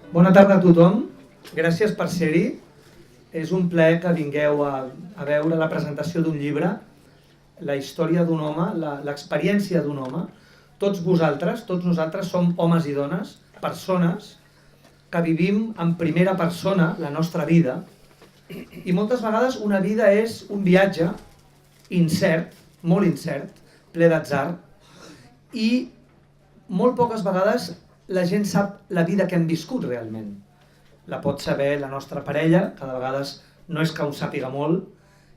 Bona tarda a tothom, gràcies per ser-hi. És un plaer que vingueu a veure la presentació d'un llibre, la història d'un home, l'experiència d'un home. Tots vosaltres, tots nosaltres som homes i dones, persones que vivim en primera persona la nostra vida, i moltes vegades una vida és un viatge incert, molt incert, ple d'atzar, i molt poques vegades la gent sap la vida que hem viscut realment. La pot saber la nostra parella, que de vegades no és que ho sàpiga molt,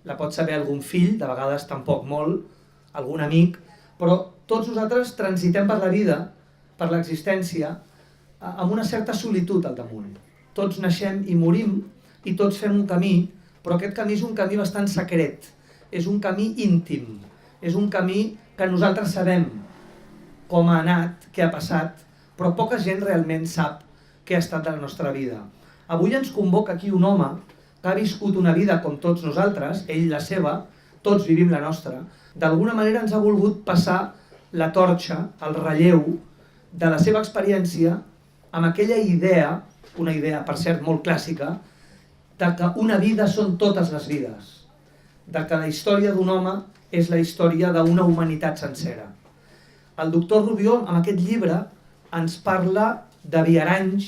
la pot saber algun fill, de vegades tampoc molt, algun amic, però tots nosaltres transitem per la vida, per l'existència, amb una certa solitud al damunt. Tots naixem i morim i tots fem un camí, però aquest camí és un camí bastant secret, és un camí íntim, és un camí que nosaltres sabem com ha anat, què ha passat, però poca gent realment sap què ha estat de la nostra vida. Avui ens convoca aquí un home que ha viscut una vida com tots nosaltres, ell la seva, tots vivim la nostra. D'alguna manera ens ha volgut passar la torxa, el relleu de la seva experiència amb aquella idea, una idea per cert molt clàssica, de que una vida són totes les vides, de que la història d'un home és la història d'una humanitat sencera. El doctor Rubió, amb aquest llibre, ens parla de viaranys,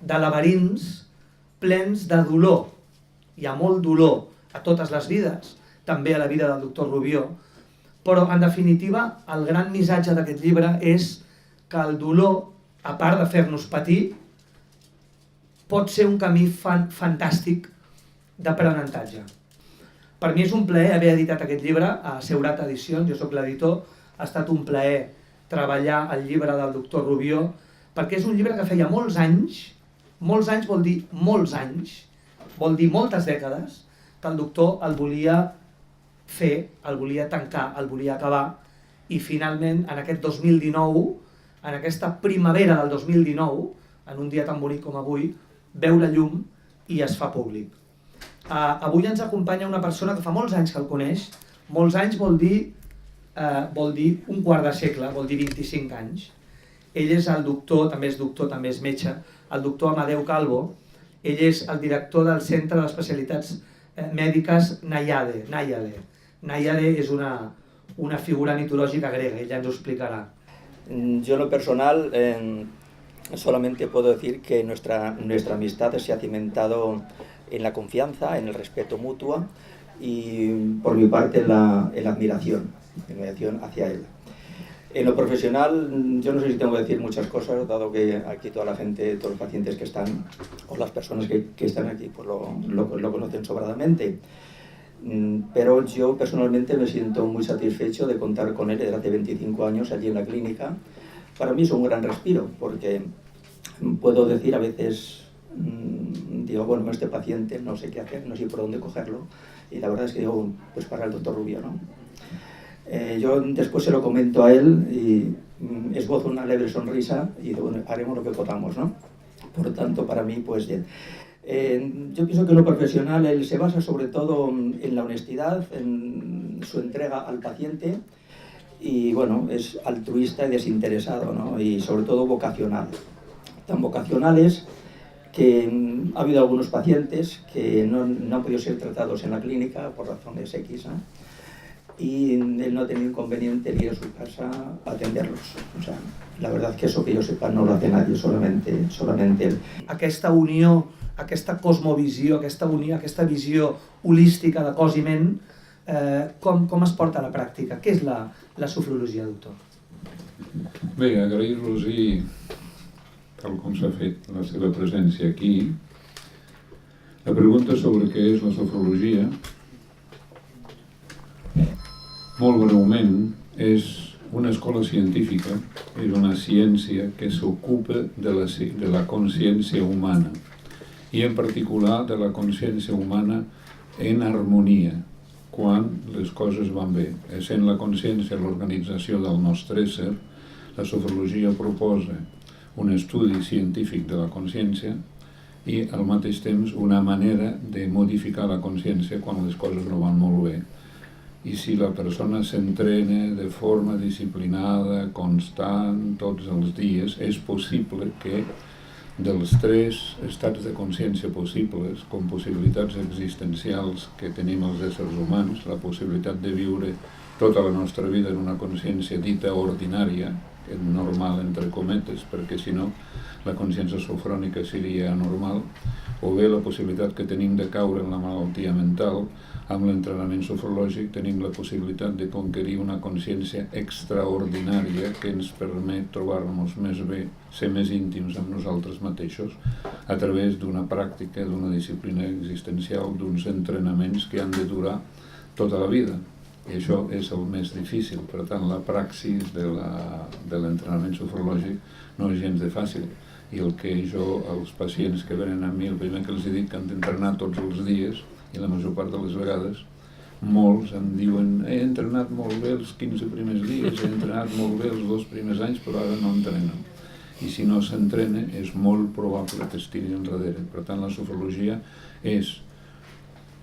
de laberints plens de dolor. Hi ha molt dolor a totes les vides, també a la vida del doctor Rubió, però en definitiva el gran missatge d'aquest llibre és que el dolor, a part de fer-nos patir, pot ser un camí fantàstic d'aprenentatge. Per mi és un plaer haver editat aquest llibre a Seurat Edicions, jo soc l'editor, ha estat un plaer treballar el llibre del doctor Rubió, perquè és un llibre que feia molts anys vol dir molts anys, vol dir moltes dècades, que el doctor el volia fer, el volia tancar, el volia acabar, i finalment en aquest 2019, en aquesta primavera del 2019, en un dia tan bonic com avui, veu la llum i es fa públic. Avui ens acompanya una persona que fa molts anys que el coneix, molts anys vol dir un quart de segle, vol dir 25 anys. Ell és el doctor, també és metge, el doctor Amadeu Calvo. Ell és el director del Centre d'Especialitats Mèdiques Naiade. Naiade és una figura mitològica grega, ella ens ho explicará. Yo en lo personal solamente puedo decir que nuestra amistad se ha cimentado en la confianza, en el respeto mutuo y por mi parte en la admiración hacia él. En lo profesional, yo no sé si tengo que decir muchas cosas, dado que aquí toda la gente, todos los pacientes que están, o las personas que están aquí, pues lo conocen sobradamente. Pero yo personalmente me siento muy satisfecho de contar con él desde hace 25 años allí en la clínica. Para mí es un gran respiro, porque puedo decir a veces, digo, bueno, este paciente no sé qué hacer, no sé por dónde cogerlo, y la verdad es que digo, pues para el doctor Rubió, ¿no? Yo después se lo comento a él y esbozo una leve sonrisa y digo, bueno, haremos lo que podamos, ¿no? Por tanto, para mí, pues bien. Yo pienso que en lo profesional él se basa sobre todo en la honestidad, en su entrega al paciente y, bueno, es altruista y desinteresado, ¿no? Y sobre todo vocacional. Tan vocacionales que ha habido algunos pacientes que no han podido ser tratados en la clínica por razones X, ¿no? Y él no ha tenido inconveniente en ir a su casa a atenderlos. O sea, la verdad es que eso que yo sepa no lo hace nadie, solamente él. Aquesta unió, aquesta cosmovisió, aquesta visió holística de cos i ment, com es porta a la pràctica? Què és la sofrologia, doctor? Bé, agrair-los tal com s'ha fet la seva presència aquí. La pregunta sobre què és la sofrologia, molt breument, és una escola científica, és una ciència que s'ocupa de la consciència humana i en particular de la consciència humana en harmonia, quan les coses van bé. Essent la consciència l'organització del nostre ésser, la sofrologia proposa un estudi científic de la consciència i al mateix temps una manera de modificar la consciència quan les coses no van molt bé. I si la persona s'entrena de forma disciplinada, constant, tots els dies, és possible que dels 3 estats de consciència possibles, com possibilitats existencials que tenim els éssers humans, la possibilitat de viure tota la nostra vida en una consciència dita ordinària, normal entre cometes, perquè si no la consciència sofrònica seria anormal, o bé la possibilitat que tenim de caure en la malaltia mental. Amb l'entrenament sofrològic tenim la possibilitat de conquerir una consciència extraordinària que ens permet trobar-nos més bé, ser més íntims amb nosaltres mateixos a través d'una pràctica, d'una disciplina existencial, d'uns entrenaments que han de durar tota la vida. I això és el més difícil. Per tant, la praxis de l'entrenament sofrològic no és gens de fàcil. I el que jo, als pacients que venen a mi, el primer que els dic que han d'entrenar tots els dies, i la major part de les vegades, molts em diuen he entrenat molt bé els 15 primers dies, he entrenat molt bé els 2 primers anys, però ara no entrenen. I si no s'entrena, és molt probable que es tiri enrere. Per tant, la sofrologia és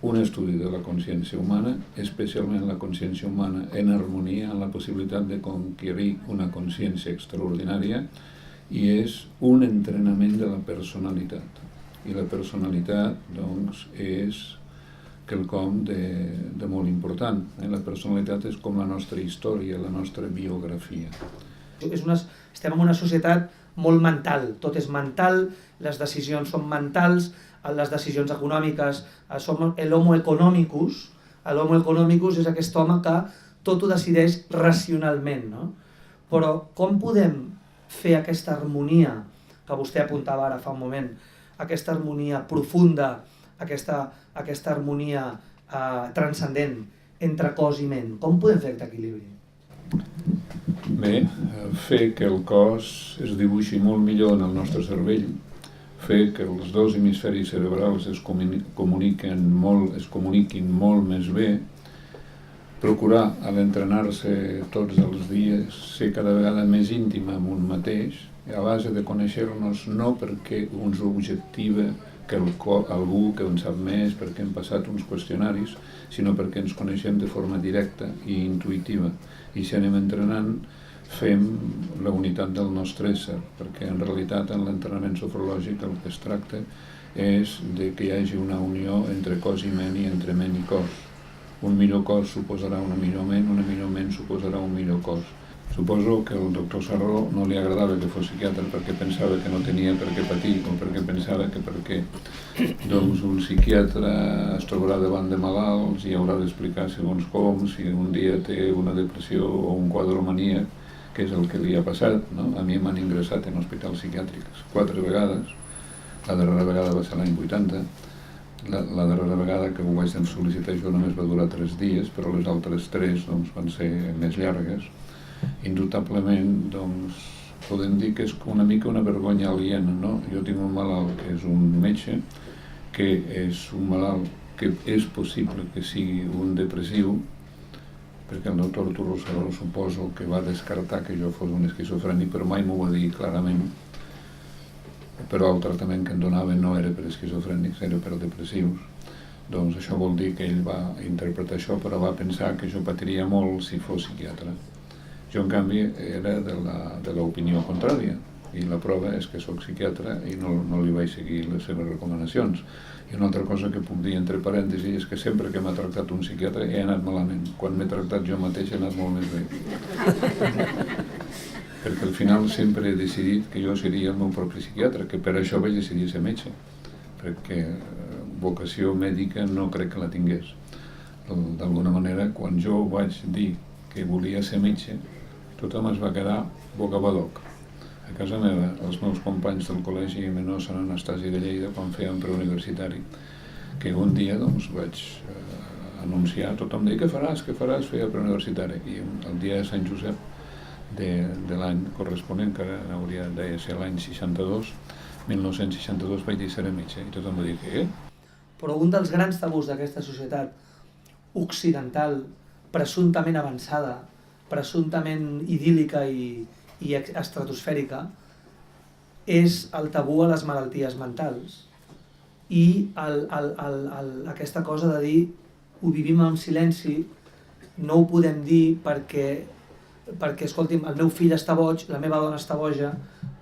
un estudi de la consciència humana, especialment la consciència humana en harmonia, en la possibilitat de conquerir una consciència extraordinària, i és un entrenament de la personalitat. I la personalitat, doncs, és quelcom de molt important. La personalitat és com la nostra història, la nostra biografia. Estem en una societat molt mental, tot és mental, les decisions són mentals, les decisions econòmiques, som l'homo economicus. L'homo economicus és aquest home que tot ho decideix racionalment, no? Però com podem fer aquesta harmonia, que vostè apuntava ara fa un moment, aquesta harmonia profunda, aquesta harmonia transcendent entre cos i ment? Com podem fer aquest equilibri? Bé, fer que el cos es dibuixi molt millor en el nostre cervell, fer que els 2 hemisferis cerebrals es comuniquin molt més bé, procurar a l'entrenar-se tots els dies ser cada vegada més íntim amb un mateix, a base de conèixer-nos no perquè ens objectiva que algú que en sap més, perquè hem passat uns qüestionaris, sinó perquè ens coneixem de forma directa i intuïtiva. I si anem entrenant, fem la unitat del nostre ésser, perquè en realitat en l'entrenament sofrològic el que es tracta és de que hi hagi una unió entre cos i ment i entre ment i cos. Un millor cos suposarà una millor ment suposarà un millor cos. Suposo que al doctor Sarró no li agradava que fos psiquiatre perquè pensava que no tenia per què patir, o perquè pensava que perquè doncs, un psiquiatre es trobarà davant de malalts i haurà d'explicar segons com, si un dia té una depressió o un quadre maníac, que és el que li ha passat, no? A mi m'han ingressat en hospitals psiquiàtrics 4 vegades, la darrera vegada va ser l'any 80, la darrera vegada que ho vaig sol·licitar jo només va durar 3 dies, però les altres 3 doncs, van ser més llargues. Indubtablement, doncs, podem dir que és una mica una vergonya aliena, no? Jo tinc un malalt que és un metge, que és un malalt que és possible que sigui un depressiu, perquè el doctor Arturo Sarró suposo que va descartar que jo fos un esquizofrènic, però mai m'ho va dir clarament. Però el tractament que em donava no era per esquizofrènics, era per depressius. Doncs això vol dir que ell va interpretar això, però va pensar que jo patiria molt si fos psiquiatre. Jo, en canvi, era de l'opinió contrària, i la prova és que soc psiquiatre i no li vaig seguir les seves recomanacions. I una altra cosa que puc dir entre parèntesis és que sempre que m'ha tractat un psiquiatre he anat malament. Quan m'he tractat jo mateix he anat molt més bé. Perquè al final sempre he decidit que jo seria el meu propi psiquiatre, que per això vaig decidir ser metge, perquè vocació mèdica no crec que la tingués. D'alguna manera, quan jo vaig dir que volia ser metge, tothom es va quedar bocabadoc. A casa meva, els meus companys del col·legi menor Sant Anastasi de Lleida, quan feien preuniversitari, que un dia doncs, vaig anunciar, tothom deia, què faràs, feia preuniversitari. I el dia de Sant Josep de l'any corresponent, que hauria de ser l'any 62, 1962, vaig dir seré metge, i tothom va dir, què? Però un dels grans tabús d'aquesta societat occidental, presumptament avançada, presumptament idíl·lica i estratosfèrica, és el tabú a les malalties mentals i aquesta cosa de dir ho vivim en silenci, no ho podem dir perquè escolti'm, el meu fill està boig, la meva dona està boja,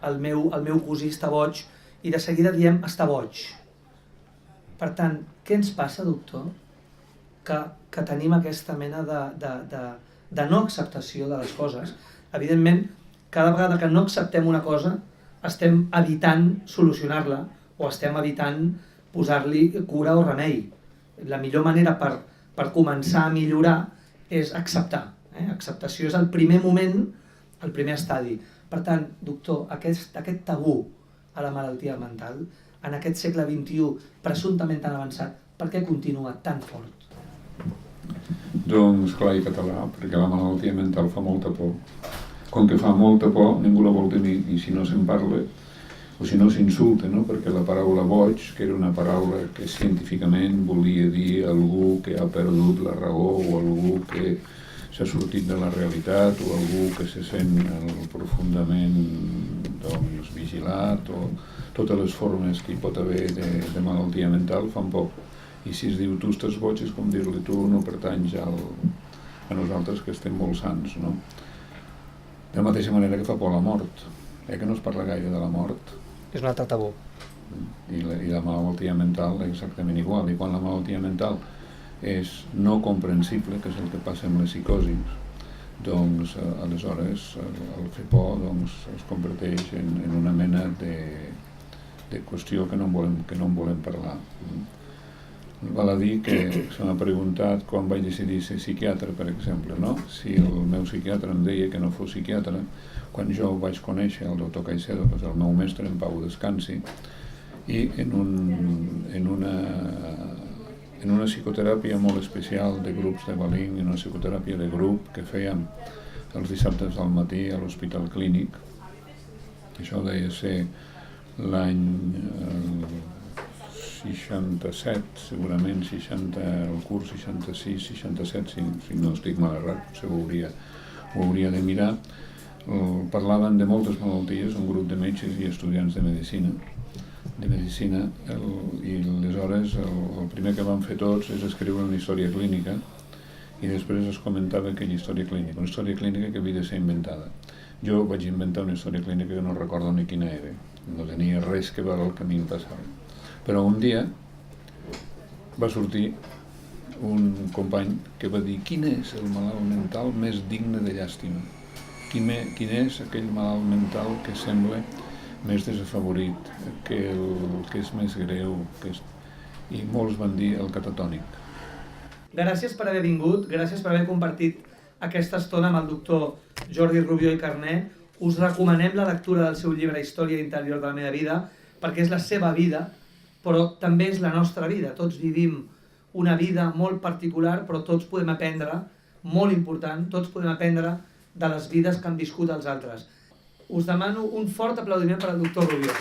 el meu cosí està boig i de seguida diem està boig. Per tant, què ens passa, doctor? Que tenim aquesta mena de no acceptació de les coses. Evidentment, cada vegada que no acceptem una cosa, estem evitant solucionar-la o estem evitant posar-li cura o remei. La millor manera per començar a millorar és acceptar. Acceptació és el primer moment, el primer estadi. Per tant, doctor, aquest tabú a la malaltia mental, en aquest segle XXI presumptament tan avançat, per què continua tan fort? Doncs clar i català, perquè la malaltia mental fa molta por. Com que fa molta por, ningú la vol tenir, i si no se'n parla, o si no s'insulta, no? Perquè la paraula boig, que era una paraula que científicament volia dir algú que ha perdut la raó o algú que s'ha sortit de la realitat o algú que se sent profundament vigilat o totes les formes que hi pot haver de malaltia mental fan por. I si es diu tu estàs boig és com dir-li tu no pertanys a nosaltres que estem molt sants, no? De la mateixa manera que fa por la mort, que no es parla gaire de la mort. És un altre tabú. I la malaltia mental exactament igual. I quan la malaltia mental és no comprensible, que és el que passa amb les psicosis, doncs aleshores el fer por es converteix en una mena de qüestió que no en volem parlar. Val a dir que se m'ha preguntat quan vaig decidir ser psiquiatre, per exemple, no? Si el meu psiquiatre em deia que no fos psiquiatre, quan jo vaig conèixer el doctor Caicedo, que és el meu mestre en pau descansi, i en una psicoteràpia molt especial de grups de Balín, en una psicoteràpia de grup que fèiem els dissabtes al matí a l'Hospital Clínic, això deia ser l'any 67, segurament el curs 66-67, si no estic mal errat, potser ho hauria de mirar. Parlaven de moltes malalties, un grup de metges i estudiants de medicina, i aleshores el primer que van fer tots és escriure una història clínica i després es comentava aquella història clínica, una història clínica que havia de ser inventada. Jo vaig inventar una història clínica que no recordo ni quina era, no tenia res que veure el que a mi em passava. Però un dia va sortir un company que va dir quin és el malalt mental més digne de llàstima? Quin és aquell malalt mental que sembla més desafavorit, que és més greu, i molts van dir el catatònic. Gràcies per haver vingut, gràcies per haver compartit aquesta estona amb el doctor Jordi Rubió i Carné. Us recomanem la lectura del seu llibre Història interior de la meva vida, perquè és la seva vida, però també és la nostra vida. Tots vivim una vida molt particular, però tots podem aprendre, molt important, tots podem aprendre de les vides que han viscut els altres. Us demano un fort aplaudiment per al doctor Rubió.